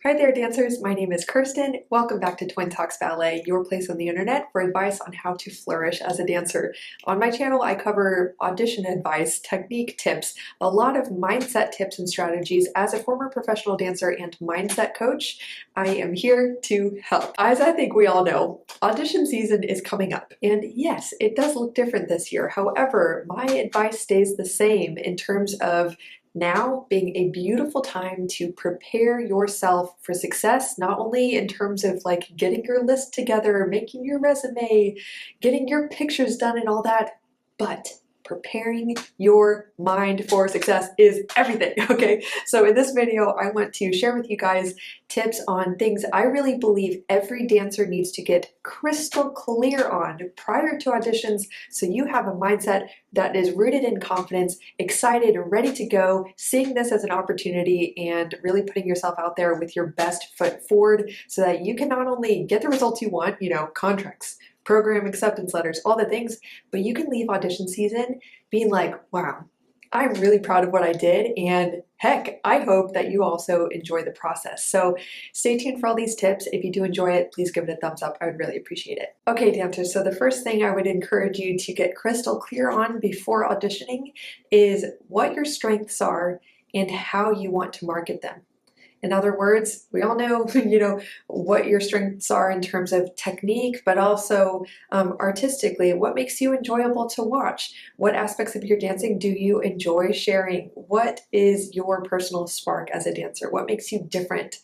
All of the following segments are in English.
Hi there, dancers. My name is Kirsten. Welcome back to Twin Talks Ballet, your place on the internet for advice on how to flourish as a dancer. On my channel, I cover audition advice, technique tips, a lot of mindset tips and strategies. As a former professional dancer and mindset coach, I am here to help. As I think we all know, audition season is coming up. And yes, it does look different this year. However, my advice stays the same in terms of now being a beautiful time to prepare yourself for success, not only in terms of like getting your list together, making your resume, getting your pictures done and all that, but preparing your mind for success is everything, okay? So in this video, I want to share with you guys tips on things I really believe every dancer needs to get crystal clear on prior to auditions, so you have a mindset that is rooted in confidence, excited and ready to go, seeing this as an opportunity and really putting yourself out there with your best foot forward so that you can not only get the results you want, contracts, program acceptance letters, all the things, but you can leave audition season being like, wow, I'm really proud of what I did, and heck, I hope that you also enjoy the process. So stay tuned for all these tips. If you do enjoy it, please give it a thumbs up. I would really appreciate it. Okay, dancers, so the first thing I would encourage you to get crystal clear on before auditioning is what your strengths are and how you want to market them. In other words, we all know, what your strengths are in terms of technique, but also artistically, what makes you enjoyable to watch? What aspects of your dancing do you enjoy sharing? What is your personal spark as a dancer? What makes you different?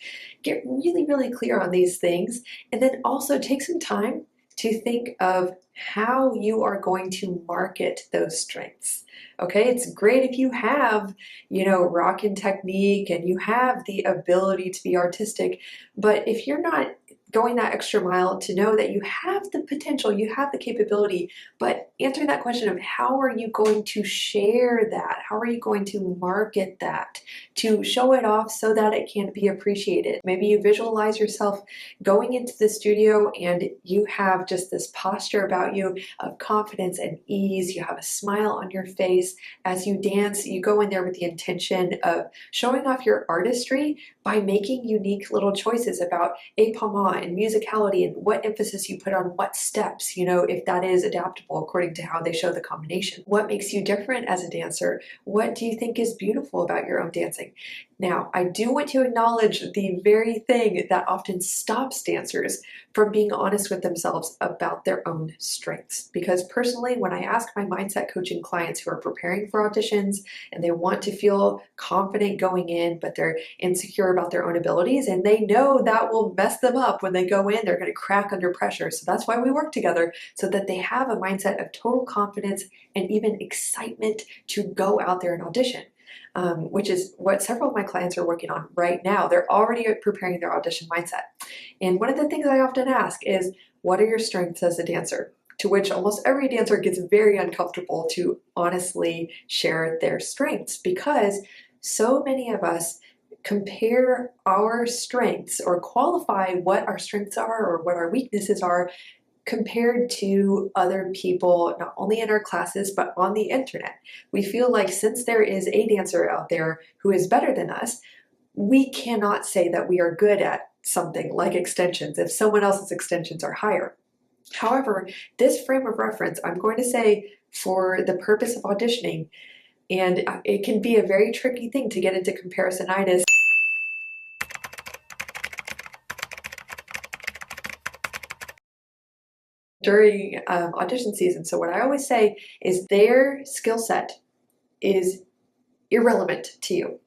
Get really, really clear on these things, and then also take some time to think of how you are going to market those strengths. Okay, it's great if you have, rockin' technique and you have the ability to be artistic, but if you're not going that extra mile to know that you have the potential, you have the capability, but answering that question of how are you going to share that? How are you going to market that? To show it off so that it can be appreciated. Maybe you visualize yourself going into the studio and you have just this posture about you of confidence and ease. You have a smile on your face. As you dance, you go in there with the intention of showing off your artistry by making unique little choices about épaulement and musicality and what emphasis you put on what steps, if that is adaptable according to how they show the combination. What makes you different as a dancer? What do you think is beautiful about your own dancing? Now, I do want to acknowledge the very thing that often stops dancers from being honest with themselves about their own strengths. Because personally, when I ask my mindset coaching clients who are preparing for auditions and they want to feel confident going in, but they're insecure about their own abilities and they know that will mess them up when they go in, they're going to crack under pressure. So that's why we work together, so that they have a mindset of total confidence and even excitement to go out there and audition. Which is what several of my clients are working on right now. They're already preparing their audition mindset. And one of the things I often ask is, what are your strengths as a dancer? To which almost every dancer gets very uncomfortable to honestly share their strengths, because so many of us compare our strengths or qualify what our strengths are or what our weaknesses are compared to other people, not only in our classes, but on the internet. We feel like since there is a dancer out there who is better than us, we cannot say that we are good at something like extensions if someone else's extensions are higher. However, this frame of reference, I'm going to say, for the purpose of auditioning, and it can be a very tricky thing to get into comparisonitis during audition season. So what I always say is their skill set is irrelevant to you.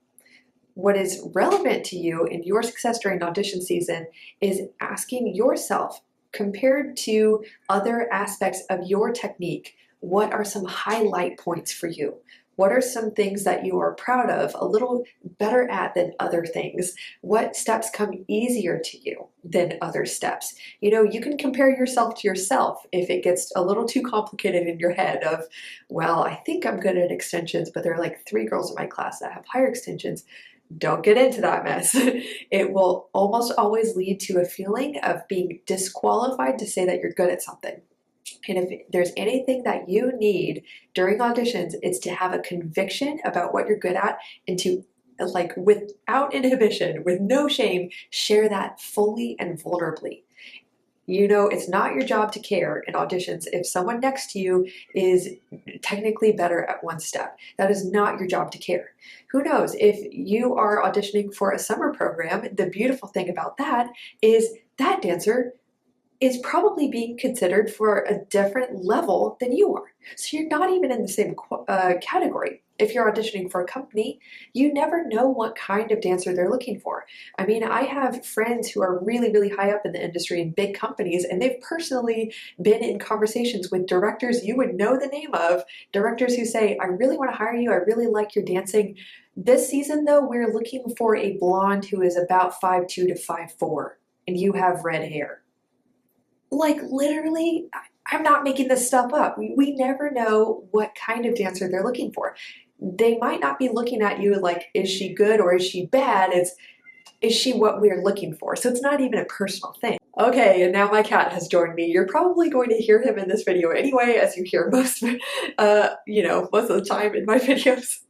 What is relevant to you in your success during audition season is asking yourself, compared to other aspects of your technique, what are some highlight points for you? What are some things that you are proud of, a little better at than other things? What steps come easier to you than other steps? You can compare yourself to yourself if it gets a little too complicated in your head of, well, I think I'm good at extensions, but there are like 3 girls in my class that have higher extensions. Don't get into that mess. It will almost always lead to a feeling of being disqualified to say that you're good at something. And if there's anything that you need during auditions, it's to have a conviction about what you're good at and to like without inhibition, with no shame, share that fully and vulnerably. You know, it's not your job to care in auditions if someone next to you is technically better at one step. That is not your job to care. Who knows, if you are auditioning for a summer program, the beautiful thing about that is that dancer is probably being considered for a different level than you are. So you're not even in the same category. If you're auditioning for a company, you never know what kind of dancer they're looking for. I mean, I have friends who are really, really high up in the industry in big companies, and they've personally been in conversations with directors you would know the name of, directors who say, I really want to hire you, I really like your dancing. This season though, we're looking for a blonde who is about 5'2" to 5'4", and you have red hair. Like literally, I'm not making this stuff up. We never know what kind of dancer they're looking for. They might not be looking at you like, is she good or is she bad? It's, is she what we're looking for? So it's not even a personal thing. Okay, and now my cat has joined me. You're probably going to hear him in this video anyway, as you hear most, most of the time in my videos.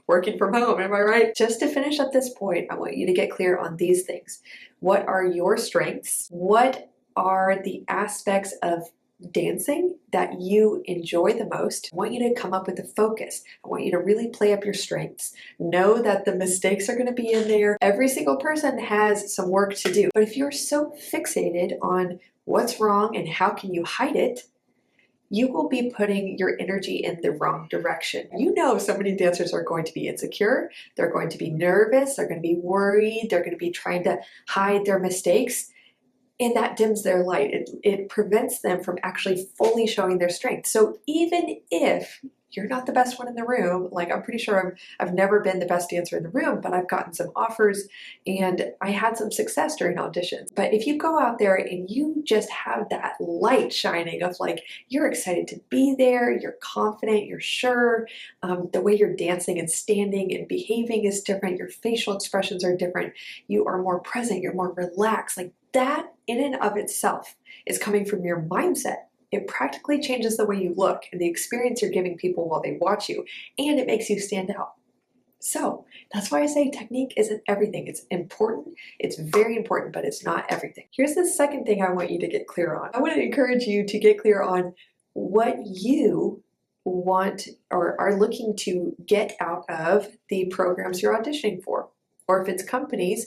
Working from home, am I right? Just to finish up this point, I want you to get clear on these things. What are your strengths? What are the aspects of dancing that you enjoy the most? I want you to come up with a focus. I want you to really play up your strengths. Know that the mistakes are going to be in there. Every single person has some work to do. But if you're so fixated on what's wrong and how can you hide it, you will be putting your energy in the wrong direction. You know, so many dancers are going to be insecure, they're going to be nervous, they're going to be worried, they're going to be trying to hide their mistakes, and that dims their light. It prevents them from actually fully showing their strength. So even if you're not the best one in the room, like I'm pretty sure I've never been the best dancer in the room, but I've gotten some offers and I had some success during auditions. But if you go out there and you just have that light shining of like, you're excited to be there, you're confident, you're sure, the way you're dancing and standing and behaving is different, your facial expressions are different, you are more present, you're more relaxed, like that in and of itself is coming from your mindset. It practically changes the way you look and the experience you're giving people while they watch you, and it makes you stand out. So that's why I say technique isn't everything. It's important, it's very important, but it's not everything. Here's the second thing I want you to get clear on. I want to encourage you to get clear on what you want or are looking to get out of the programs you're auditioning for. Or if it's companies,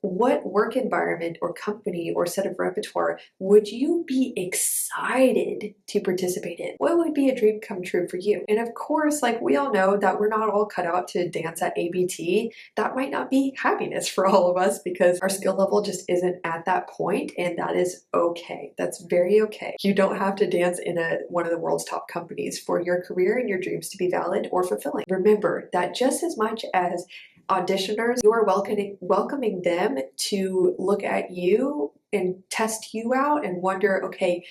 what work environment or company or set of repertoire would you be excited to participate in? What would be a dream come true for you? And of course, like we all know that we're not all cut out to dance at ABT. That might not be happiness for all of us because our skill level just isn't at that point, and that is okay. That's very okay. You don't have to dance in one of the world's top companies for your career and your dreams to be valid or fulfilling. Remember that just as much as auditioners, you are welcoming them to look at you and test you out and wonder, okay,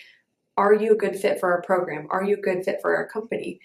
are you a good fit for our program? Are you a good fit for our company?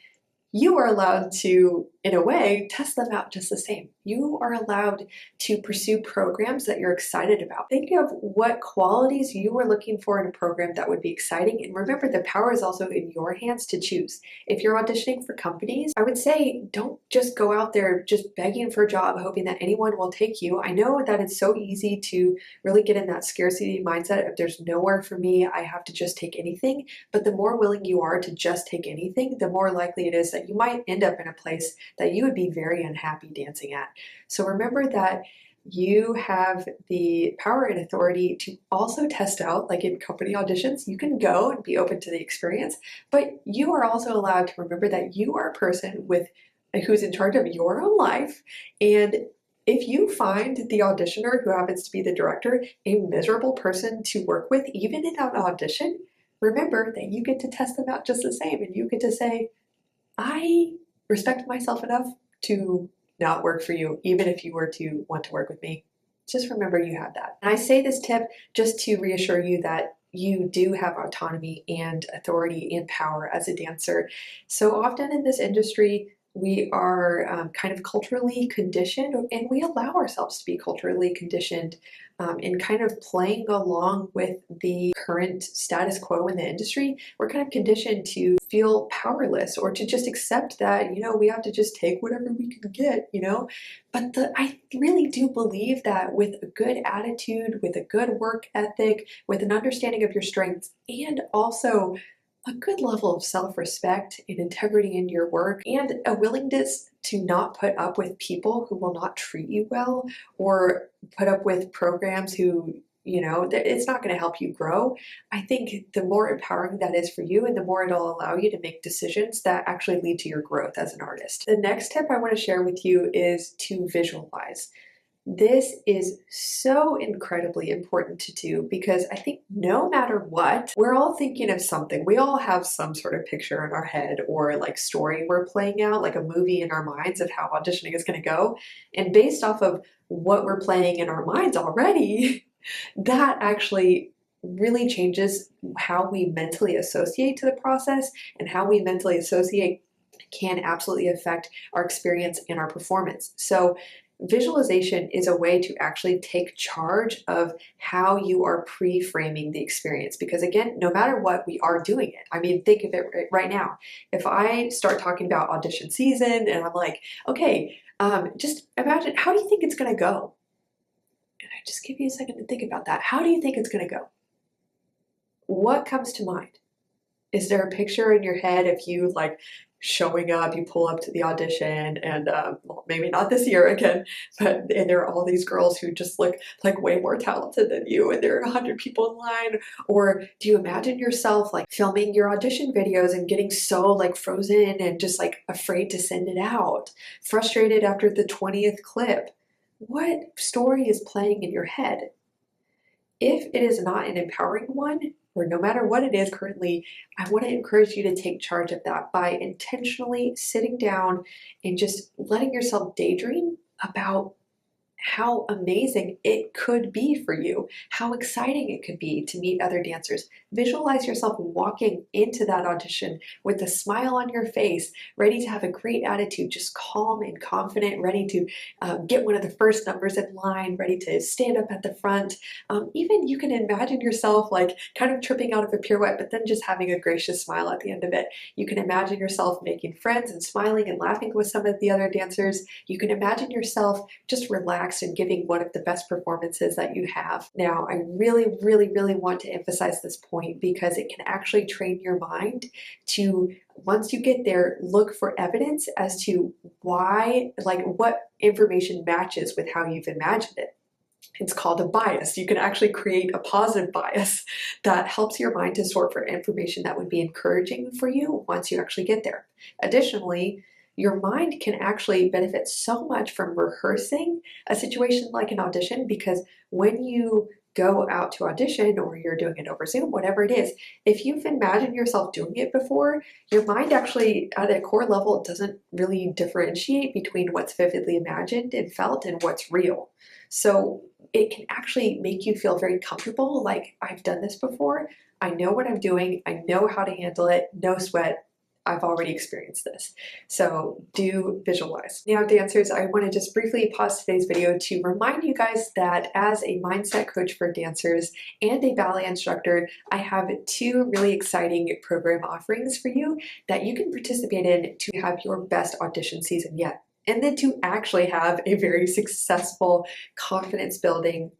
You are allowed to, in a way, test them out just the same. You are allowed to pursue programs that you're excited about. Think of what qualities you were looking for in a program that would be exciting. And remember, the power is also in your hands to choose. If you're auditioning for companies, I would say don't just go out there just begging for a job, hoping that anyone will take you. I know that it's so easy to really get in that scarcity mindset of there's nowhere for me, I have to just take anything. But the more willing you are to just take anything, the more likely it is that you might end up in a place that you would be very unhappy dancing at. So remember that you have the power and authority to also test out, like in company auditions, you can go and be open to the experience, but you are also allowed to remember that you are a person who's in charge of your own life. And if you find the auditioner who happens to be the director a miserable person to work with, even in an audition, remember that you get to test them out just the same, and you get to say, I respect myself enough to not work for you, even if you were to want to work with me. Just remember you have that. And I say this tip just to reassure you that you do have autonomy and authority and power as a dancer. So often in this industry, we are kind of culturally conditioned, and we allow ourselves to be culturally conditioned and kind of playing along with the current status quo in the industry, we're kind of conditioned to feel powerless or to just accept that, we have to just take whatever we can get. But I really do believe that with a good attitude, with a good work ethic, with an understanding of your strengths, and also a good level of self-respect and integrity in your work, and a willingness to not put up with people who will not treat you well, or put up with programs who, it's not going to help you grow. I think the more empowering that is for you, and the more it'll allow you to make decisions that actually lead to your growth as an artist. The next tip I want to share with you is to visualize. This is so incredibly important to do because I think no matter what, we're all thinking of something. We all have some sort of picture in our head or like story we're playing out, like a movie in our minds of how auditioning is going to go. And based off of what we're playing in our minds already, that actually really changes how we mentally associate to the process, and how we mentally associate can absolutely affect our experience and our performance. So visualization is a way to actually take charge of how you are pre-framing the experience, because again, no matter what, we are doing it. I mean, think of it right now. If I start talking about audition season and I'm like, okay, just imagine, how do you think it's going to go? And I just give you a second to think about that. How do you think it's going to go? What comes to mind? Is there a picture in your head of you like showing up, you pull up to the audition, and well, maybe not this year again, and there are all these girls who just look like way more talented than you, and there are 100 people in line? Or do you imagine yourself like filming your audition videos and getting so like frozen and just like afraid to send it out, frustrated after the 20th clip? What story is playing in your head? If it is not an empowering one, or no matter what it is currently, I want to encourage you to take charge of that by intentionally sitting down and just letting yourself daydream about how amazing it could be for you, how exciting it could be to meet other dancers. Visualize yourself walking into that audition with a smile on your face, ready to have a great attitude, just calm and confident, ready to get one of the first numbers in line, ready to stand up at the front. Even you can imagine yourself like kind of tripping out of a pirouette, but then just having a gracious smile at the end of it. You can imagine yourself making friends and smiling and laughing with some of the other dancers. You can imagine yourself just relaxed and giving one of the best performances that you have. Now, I really, really, really want to emphasize this point because it can actually train your mind to, once you get there, look for evidence as to why, like what information matches with how you've imagined it. It's called a bias. You can actually create a positive bias that helps your mind to sort for information that would be encouraging for you once you actually get there. Additionally, your mind can actually benefit so much from rehearsing a situation like an audition, because when you go out to audition or you're doing it over Zoom, whatever it is, if you've imagined yourself doing it before, your mind actually at a core level doesn't really differentiate between what's vividly imagined and felt and what's real. So it can actually make you feel very comfortable, like I've done this before, I know what I'm doing, I know how to handle it, no sweat, I've already experienced this. So do visualize. Now, dancers, I want to just briefly pause today's video to remind you guys that as a mindset coach for dancers and a ballet instructor, I have two really exciting program offerings for you that you can participate in to have your best audition season yet, and then to actually have a very successful, confidence building,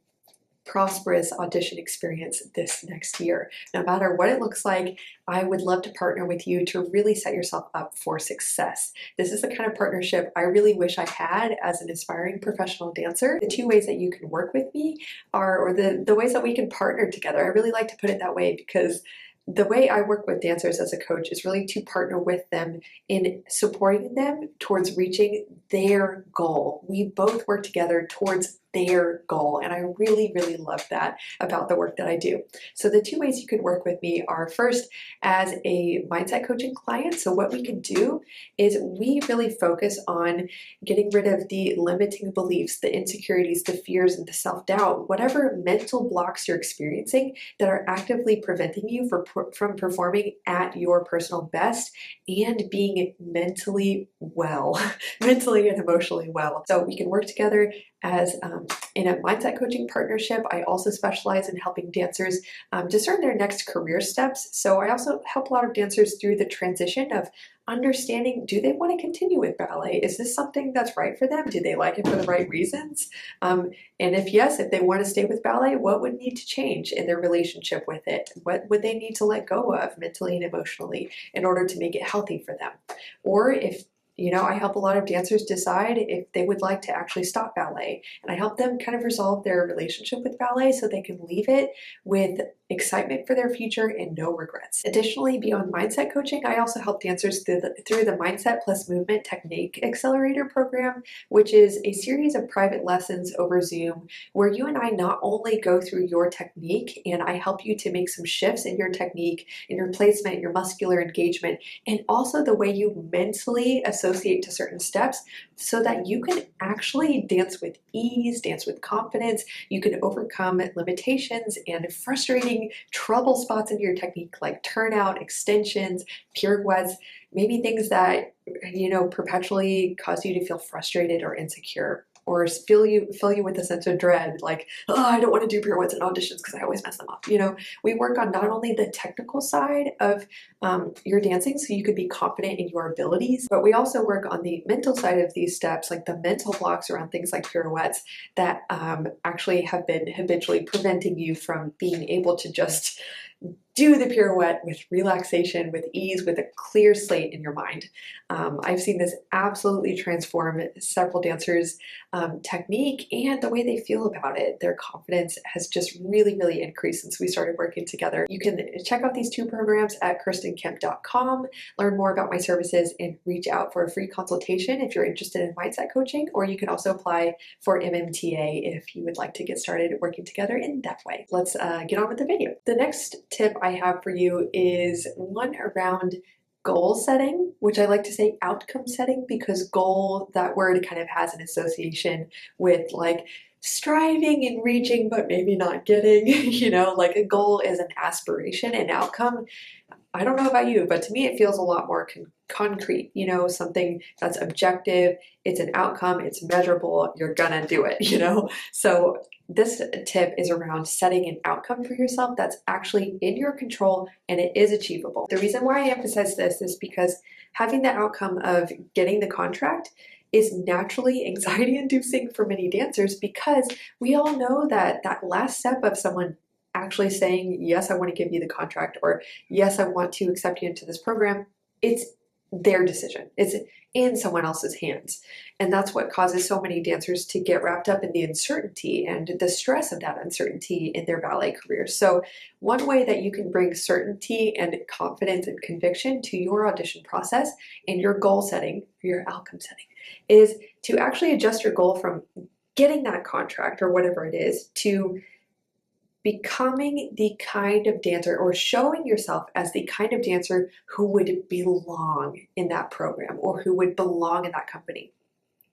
prosperous audition experience this next year. No matter what it looks like, I would love to partner with you to really set yourself up for success. This is the kind of partnership I really wish I had as an aspiring professional dancer. The two ways that you can work with me are, or the ways that we can partner together. I really like to put it that way because the way I work with dancers as a coach is really to partner with them in supporting them towards reaching their goal. We both work together towards their goal, and I really, really love that about the work that I do. So the two ways you can work with me are, first, as a mindset coaching client. So what we can do is we really focus on getting rid of the limiting beliefs, the insecurities, the fears, and the self-doubt, whatever mental blocks you're experiencing that are actively preventing you from performing at your personal best and being mentally well, mentally and emotionally well. So we can work together as in a mindset coaching partnership. I also specialize in helping dancers discern their next career steps. So I also help a lot of dancers through the transition of understanding, do they want to continue with ballet? Is this something that's right for them? Do they like it for the right reasons? And if yes, if they want to stay with ballet, what would need to change in their relationship with it? What would they need to let go of mentally and emotionally in order to make it healthy for them? Or if I help a lot of dancers decide if they would like to actually stop ballet, and I help them kind of resolve their relationship with ballet so they can leave it with excitement for their future and no regrets. Additionally, beyond mindset coaching, I also help dancers through the Mindset Movement Technique Accelerator program, which is a series of private lessons over Zoom where you and I not only go through your technique and I help you to make some shifts in your technique, in your placement, your muscular engagement, and also the way you mentally associate to certain steps so that you can actually dance with ease, dance with confidence. You can overcome limitations and frustrating trouble spots in your technique like turnout, extensions, pirouettes, maybe things that perpetually cause you to feel frustrated or insecure, or fill you with a sense of dread, like, oh, I don't want to do pirouettes and auditions because I always mess them up. We work on not only the technical side of your dancing so you could be confident in your abilities, but we also work on the mental side of these steps, like the mental blocks around things like pirouettes that actually have been habitually preventing you from being able to just do the pirouette with relaxation, with ease, with a clear slate in your mind. I've seen this absolutely transform several dancers' technique and the way they feel about it. Their confidence has just really, really increased since we started working together. You can check out these two programs at kirstenkemp.com, learn more about my services, and reach out for a free consultation if you're interested in mindset coaching, or you can also apply for MMTA if you would like to get started working together in that way. Let's get on with the video. The next tip I have for you is one around goal setting, which I like to say outcome setting, because goal, that word kind of has an association with like striving and reaching, but maybe not getting, like a goal is an aspiration, an outcome. I don't know about you, but to me it feels a lot more concrete, something that's objective, it's an outcome, it's measurable, you're gonna do it, So this tip is around setting an outcome for yourself that's actually in your control and it is achievable. The reason why I emphasize this is because having the outcome of getting the contract is naturally anxiety inducing for many dancers, because we all know that that last step of someone actually saying, yes, I want to give you the contract, or yes, I want to accept you into this program, it's their decision. It's in someone else's hands. And that's what causes so many dancers to get wrapped up in the uncertainty and the stress of that uncertainty in their ballet careers. So one way that you can bring certainty and confidence and conviction to your audition process and your goal setting, your outcome setting, is to actually adjust your goal from getting that contract or whatever it is to becoming the kind of dancer, or showing yourself as the kind of dancer who would belong in that program or who would belong in that company.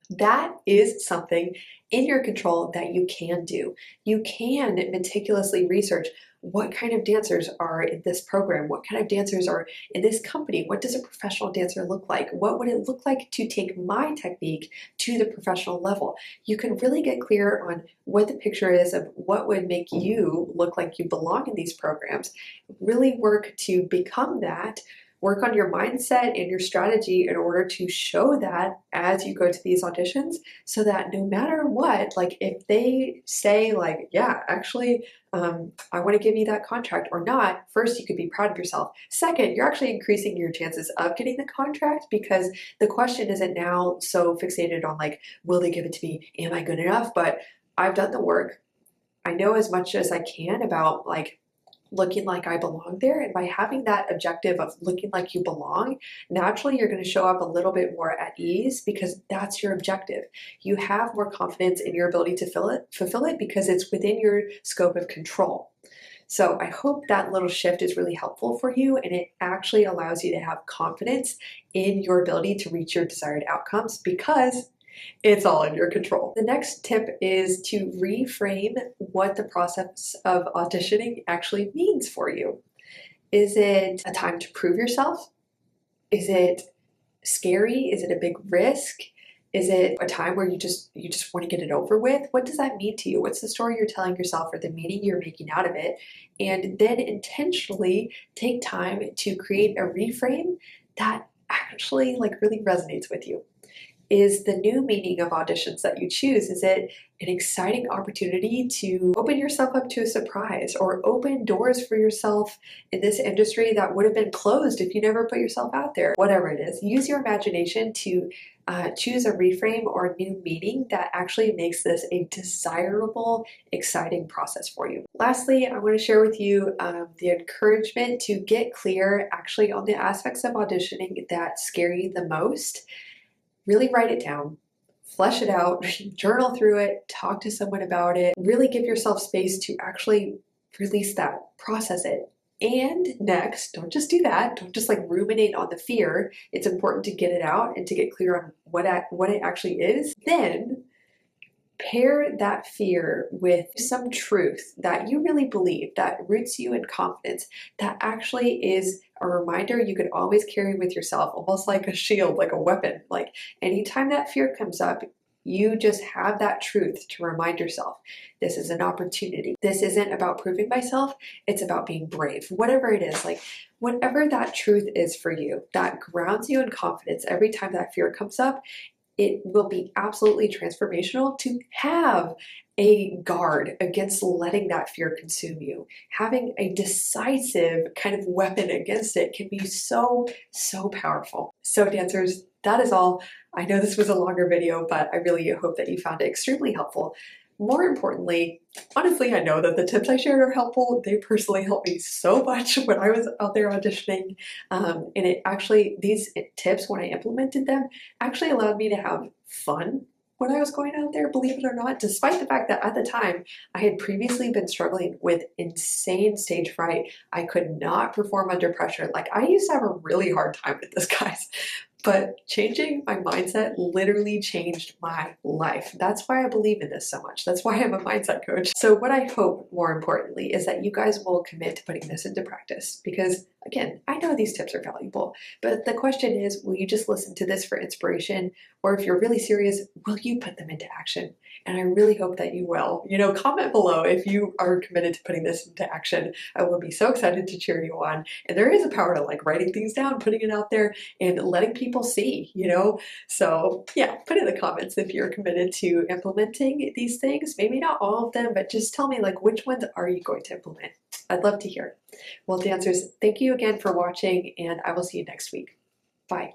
That is something in your control that you can do. You can meticulously research what kind of dancers are in this program, what kind of dancers are in this company, what does a professional dancer look like, what would it look like to take my technique to the professional level. You can really get clear on what the picture is of what would make you look like you belong in these programs. Really work to become that. Work on your mindset and your strategy in order to show that as you go to these auditions, so that no matter what, like if they say like, yeah, actually, I want to give you that contract or not, first, you could be proud of yourself. Second, you're actually increasing your chances of getting the contract, because the question isn't now so fixated on like, will they give it to me? Am I good enough? But I've done the work. I know as much as I can about like looking like I belong there. And by having that objective of looking like you belong, naturally you're going to show up a little bit more at ease, because that's your objective. You have more confidence in your ability to fulfill it because it's within your scope of control. So I hope that little shift is really helpful for you, and it actually allows you to have confidence in your ability to reach your desired outcomes, because it's all in your control. The next tip is to reframe what the process of auditioning actually means for you. Is it a time to prove yourself? Is it scary? Is it a big risk? Is it a time where you just want to get it over with? What does that mean to you? What's the story you're telling yourself or the meaning you're making out of it? And then intentionally take time to create a reframe that actually like really resonates with you. Is the new meaning of auditions that you choose, is it an exciting opportunity to open yourself up to a surprise or open doors for yourself in this industry that would have been closed if you never put yourself out there? Whatever it is, use your imagination to choose a reframe or a new meaning that actually makes this a desirable, exciting process for you. Lastly, I want to share with you the encouragement to get clear actually on the aspects of auditioning that scare you the most. Really write it down, flesh it out, journal through it, talk to someone about it, really give yourself space to actually release that, process it. And next, don't just do that. Don't just like ruminate on the fear. It's important to get it out and to get clear on what it actually is. Then pair that fear with some truth that you really believe, that roots you in confidence, that actually is a reminder you could always carry with yourself, almost like a shield, like a weapon. Like anytime that fear comes up, you just have that truth to remind yourself, this is an opportunity. This isn't about proving myself, it's about being brave. Whatever it is, like whatever that truth is for you, that grounds you in confidence every time that fear comes up, it will be absolutely transformational to have a guard against letting that fear consume you. Having a decisive kind of weapon against it can be so, so powerful. So dancers, that is all. I know this was a longer video, but I really hope that you found it extremely helpful. More importantly, honestly, I know that the tips I shared are helpful. They personally helped me so much when I was out there auditioning. And it actually, these tips, when I implemented them, actually allowed me to have fun when I was going out there, believe it or not, despite the fact that at the time I had previously been struggling with insane stage fright. I could not perform under pressure. Like I used to have a really hard time with this, guys. But changing my mindset literally changed my life. That's why I believe in this so much. That's why I'm a mindset coach. So what I hope, more importantly, is that you guys will commit to putting this into practice. Because again, I know these tips are valuable, but the question is, will you just listen to this for inspiration? Or if you're really serious, will you put them into action? And I really hope that you will. You know, comment below if you are committed to putting this into action. I will be so excited to cheer you on. And there is a power to like writing things down, putting it out there, and letting people see, you know? So yeah, put in the comments if you're committed to implementing these things. Maybe not all of them, but just tell me like which ones are you going to implement? I'd love to hear. Well, dancers, thank you again for watching, and I will see you next week. Bye.